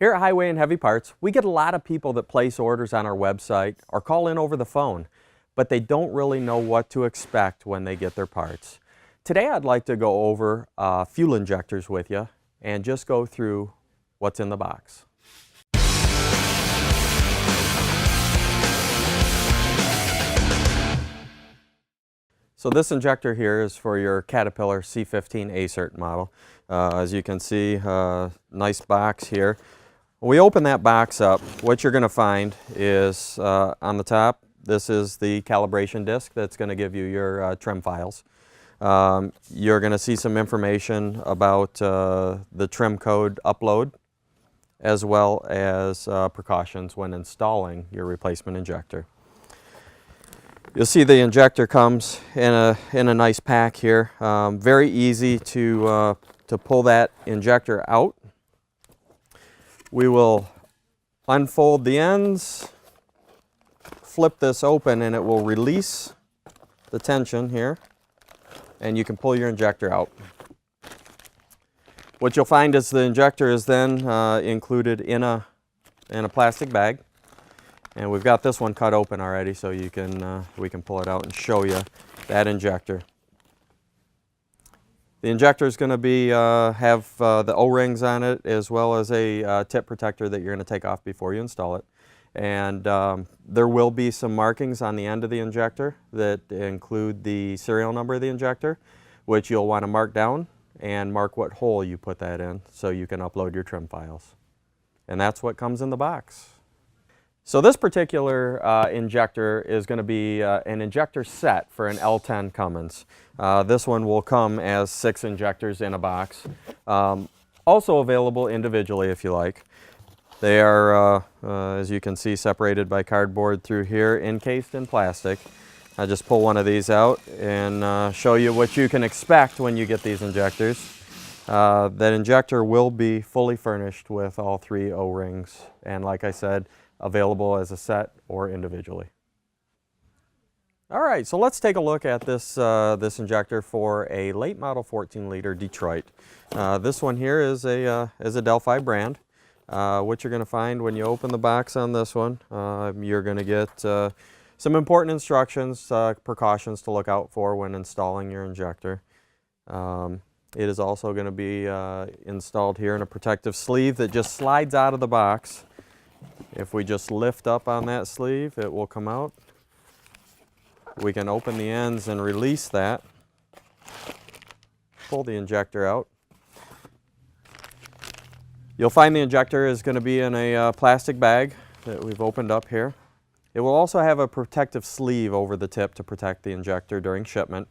Here at Highway and Heavy Parts, we get a lot of people that place orders on our website or call in over the phone, but they don't really know what to expect when they get their parts. Today I'd like to go over fuel injectors with you and just go through what's in the box. So this injector here is for your Caterpillar C15 Acert model. As you can see, nice box here. When we open that box up, what you're going to find is on the top, this is the calibration disc that's going to give you your trim files. You're going to see some information about the trim code upload, as well as precautions when installing your replacement injector. You'll see the injector comes in a nice pack here. Very easy to pull that injector out. We will unfold the ends, flip this open, and it will release the tension here, and you can pull your injector out. What you'll find is the injector is then included in a plastic bag, and we've got this one cut open already, so you can we can pull it out and show you that injector. The injector is going to be have the O-rings on it, as well as a tip protector that you're going to take off before you install it. And there will be some markings on the end of the injector that include the serial number of the injector, which you'll want to mark down and mark what hole you put that in so you can upload your trim files. And that's what comes in the box. So this particular injector is going to be an injector set for an L10 Cummins. This one will come as 6 injectors in a box. Also available individually if you like. They are, as you can see, separated by cardboard through here, encased in plastic. I just pull one of these out and show you what you can expect when you get these injectors. That injector will be fully furnished with all 3 O-rings, and like I said, available as a set or individually. All right, so let's take a look at this injector for a late model 14 liter Detroit. This one here is a Delphi brand. What you're going to find when you open the box on this one, you're going to get some important instructions, precautions to look out for when installing your injector. It is also going to be installed here in a protective sleeve that just slides out of the box. If we just lift up on that sleeve, it will come out. We can open the ends and release that. Pull the injector out. You'll find the injector is going to be in a plastic bag that we've opened up here. It will also have a protective sleeve over the tip to protect the injector during shipment.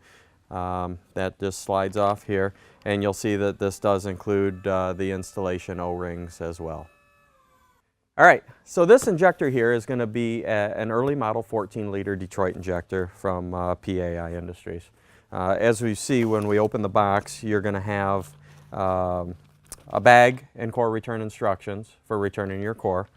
That just slides off here, and you'll see that this does include the installation O-rings as well. All right, so this injector here is going to be an early model 14 liter Detroit injector from PAI Industries. As we see when we open the box, you're going to have a bag and core return instructions for returning your core.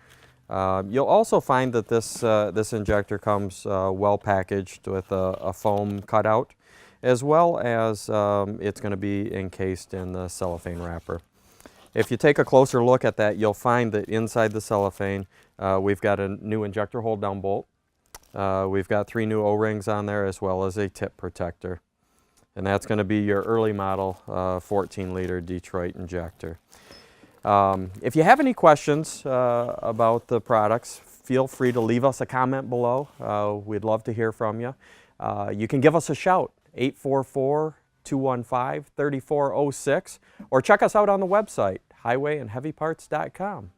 You'll also find that this injector comes well packaged with a foam cutout, as well as it's going to be encased in the cellophane wrapper. If you take a closer look at that, you'll find that inside the cellophane we've got a new injector hold down bolt. We've got 3 new O-rings on there, as well as a tip protector. And that's going to be your early model 14 liter Detroit injector. If you have any questions about the products, feel free to leave us a comment below. We'd love to hear from you. You can give us a shout, 844-215-3406, or check us out on the website, highwayandheavyparts.com.